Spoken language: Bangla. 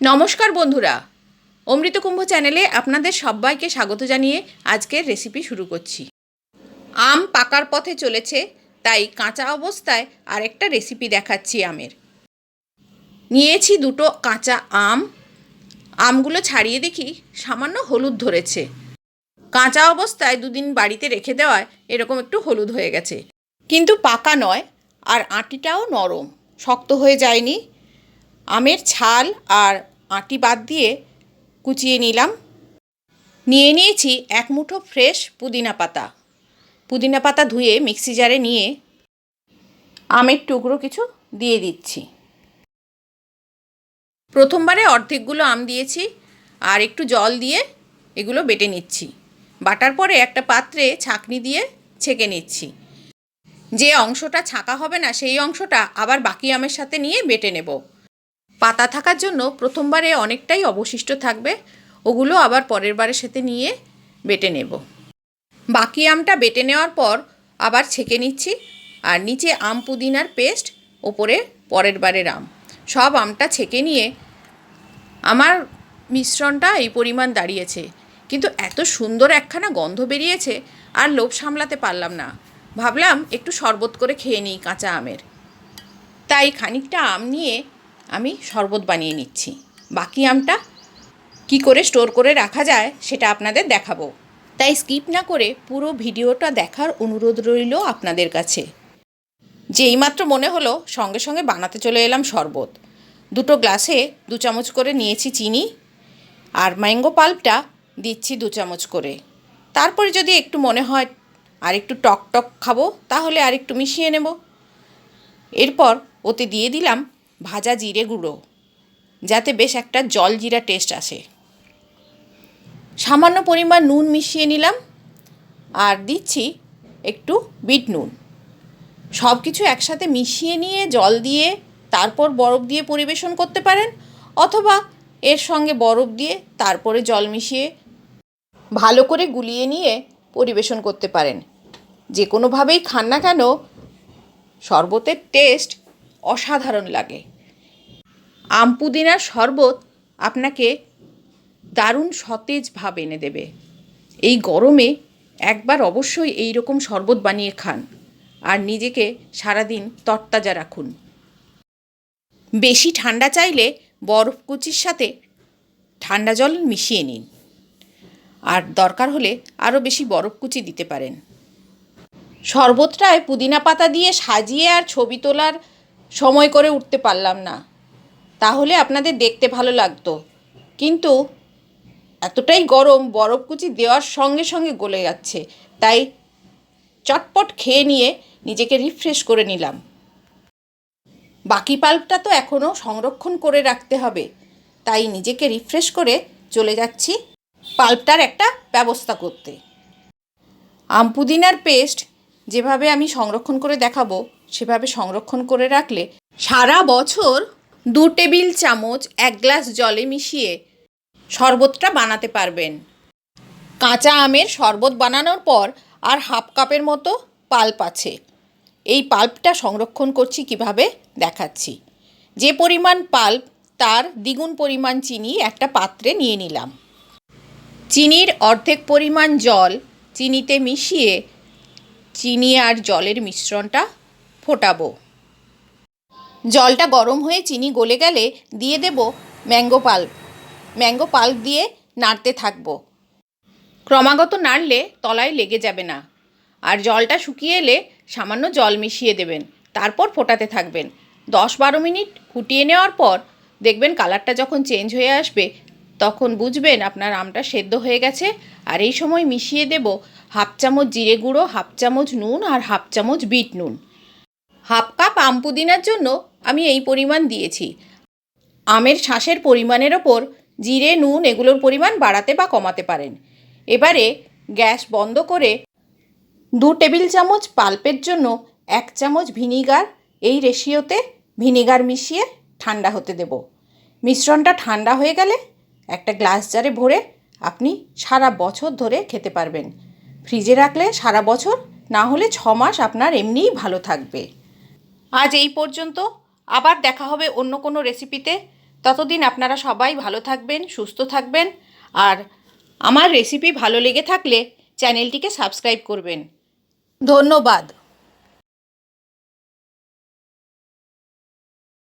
নমস্কার বন্ধুরা, অমৃত কুম্ভ চ্যানেলে আপনাদের সবাইকে স্বাগত জানিয়ে আজকের রেসিপি শুরু করছি। আম পাকার পথে চলেছে, তাই কাঁচা অবস্থায় আরেকটা রেসিপি দেখাচ্ছি আমের। নিয়েছি দুটো কাঁচা আম। আমগুলো ছাড়িয়ে দেখি সামান্য হলুদ ধরেছে। কাঁচা অবস্থায় দুদিন বাড়িতে রেখে দেওয়ায় এরকম একটু হলুদ হয়ে গেছে, কিন্তু পাকা নয়, আর আঁটিটাও নরম, শক্ত হয়ে যায়নি। আমের ছাল আর আঁটি বাদ দিয়ে কুচিয়ে নিলাম। নিয়ে নিয়েছি এক মুঠো ফ্রেশ পুদিনা পাতা। পুদিনা পাতা ধুয়ে মিক্সি জারে নিয়ে আমের টুকরো কিছু দিয়ে দিচ্ছি। প্রথমবারে অর্ধেকগুলো আম দিয়েছি, আর একটু জল দিয়ে এগুলো বেটে নিচ্ছি। বাটার পরে একটা পাত্রে ছাঁকনি দিয়ে ছেঁকে নিচ্ছি। যে অংশটা ছাঁকা হবে না সেই অংশটা আবার বাকি আমের সাথে নিয়ে বেটে নেব। পাতা থাকার জন্য প্রথমবারে অনেকটাই অবশিষ্ট থাকবে, ওগুলো আবার পরের বারের সাথে নিয়ে বেটে নেব। বাকি আমটা বেটে নেওয়ার পর আবার ছেঁকে নিচ্ছি, আর নিচে আম পুদিনার পেস্ট, ওপরে পরের বারের আম। সব আমটা ছেঁকে নিয়ে আমার মিশ্রণটা এই পরিমাণ দাঁড়িয়েছে, কিন্তু এত সুন্দর একখানা গন্ধ বেরিয়েছে আর লোভ সামলাতে পারলাম না। ভাবলাম একটু শরবত করে খেয়ে নিই কাঁচা আমের। তাই খানিকটা আম নিয়ে আমি শরবত বানিয়ে নিচ্ছি। বাকি আমটা কি করে স্টোর করে রাখা যায় সেটা আপনাদের দেখাবো, তাই স্কিপ না করে পুরো ভিডিওটা দেখার অনুরোধ রইল আপনাদের কাছে। যেইমাত্র মনে হলো সঙ্গে সঙ্গে বানাতে চলে এলাম শরবত। দুটো গ্লাসে 2 চামচ করে নিয়েছি চিনি, আর ম্যাঙ্গো পাল্পটা দিচ্ছি 2 চামচ করে। তারপরে যদি একটু মনে হয় আর একটু টক টক খাবো, তাহলে আর একটু মিশিয়ে নেব। এরপর ওতে দিয়ে দিলাম ভাজা জিরে গুঁড়ো, যাতে বেশ একটা জল জিরা টেস্ট আসে। সামান্য পরিমাণ নুন মিশিয়ে নিলাম, আর দিচ্ছি একটু বিট নুন। সব কিছু একসাথে মিশিয়ে নিয়ে জল দিয়ে তারপর বরফ দিয়ে পরিবেশন করতে পারেন, অথবা এর সঙ্গে বরফ দিয়ে তারপরে জল মিশিয়ে ভালো করে গুলিয়ে নিয়ে পরিবেশন করতে পারেন। যে কোনোভাবেই খান না কেন, শরবতের টেস্ট অসাধারণ লাগে। আম পুদিনার শরবত আপনাকে দারুণ সতেজ ভাব এনে দেবে। এই গরমে একবার অবশ্যই এই রকম শরবত বানিয়ে খান, আর নিজেকে সারাদিন তরতাজা রাখুন। বেশি ঠান্ডা চাইলে বরফ কুচির সাথে ঠান্ডা জল মিশিয়ে নিন, আর দরকার হলে আরও বেশি বরফ কুচি দিতে পারেন। শরবতটায় পুদিনা পাতা দিয়ে সাজিয়ে আর ছবি তোলার সময় করে উঠতে পারলাম না, তাহলে আপনাদের দেখতে ভালো লাগতো, কিন্তু এতটাই গরম, বরফ কুচি দেওয়ার সঙ্গে সঙ্গে গলে যাচ্ছে, তাই চটপট খেয়ে নিয়ে নিজেকে রিফ্রেশ করে নিলাম। বাকি পাল্পটা তো এখনও সংরক্ষণ করে রাখতে হবে, তাই নিজেকে রিফ্রেশ করে চলে যাচ্ছি পাল্পটার একটা ব্যবস্থা করতে। আম পুদিনার পেস্ট যেভাবে আমি সংরক্ষণ করে দেখাবো, সেভাবে সংরক্ষণ করে রাখলে সারা বছর 2 টেবিল চামচ 1 গ্লাস জলে মিশিয়ে শরবতটা বানাতে পারবেন। কাঁচা আমের শরবত বানানোর পর আর হাফ কাপের মতো পাল্প আছে। এই পাল্পটা সংরক্ষণ করছি কিভাবে দেখাচ্ছি। যে পরিমাণ পাল্প তার দ্বিগুণ পরিমাণ চিনি একটা পাত্রে নিয়ে নিলাম। চিনির অর্ধেক পরিমাণ জল চিনিতে মিশিয়ে চিনি আর জলের মিশ্রণটা ফোটাবো। জলটা গরম হয়ে চিনি গলে গেলে দিয়ে দেব ম্যাঙ্গো পাল্প। ম্যাঙ্গো পাল্প দিয়ে নাড়তে থাকবো। ক্রমাগত নাড়লে তলায় লেগে যাবে না। আর জলটা শুকিয়ে এলে সামান্য জল মিশিয়ে দেবেন, তারপর ফোটাতে থাকবেন। 10-12 মিনিট ফুটিয়ে নেওয়ার পর দেখবেন কালারটা যখন চেঞ্জ হয়ে আসবে, তখন বুঝবেন আপনার আমটা সেদ্ধ হয়ে গেছে। আর এই সময় মিশিয়ে দেব হাফ চামচ জিরে গুঁড়ো, হাফ চামচ নুন, আর হাফ চামচ বিট নুন। হাফ কাপ আম পুদিনার জন্য আমি এই পরিমাণ দিয়েছি। আমের শাঁসের পরিমাণের ওপর জিরে, নুন এগুলোর পরিমাণ বাড়াতে বা কমাতে পারেন। এবারে গ্যাস বন্ধ করে 2 টেবিল চামচ পাল্পের জন্য 1 চামচ ভিনিগার, এই রেশিওতে ভিনিগার মিশিয়ে ঠান্ডা হতে দেব। মিশ্রণটা ঠান্ডা হয়ে গেলে একটা গ্লাস জারে ভরে আপনি সারা বছর ধরে খেতে পারবেন। ফ্রিজে রাখলে সারা বছর, না হলে 6 মাস আপনার এমনিই ভালো থাকবে। আজ এই পর্যন্ত, আবার দেখা হবে অন্য কোনো রেসিপিতে। ততদিন আপনারা সবাই ভালো থাকবেন, সুস্থ থাকবেন, আর আমার রেসিপি ভালো লেগে থাকলে চ্যানেলটিকে সাবস্ক্রাইব করবেন। ধন্যবাদ।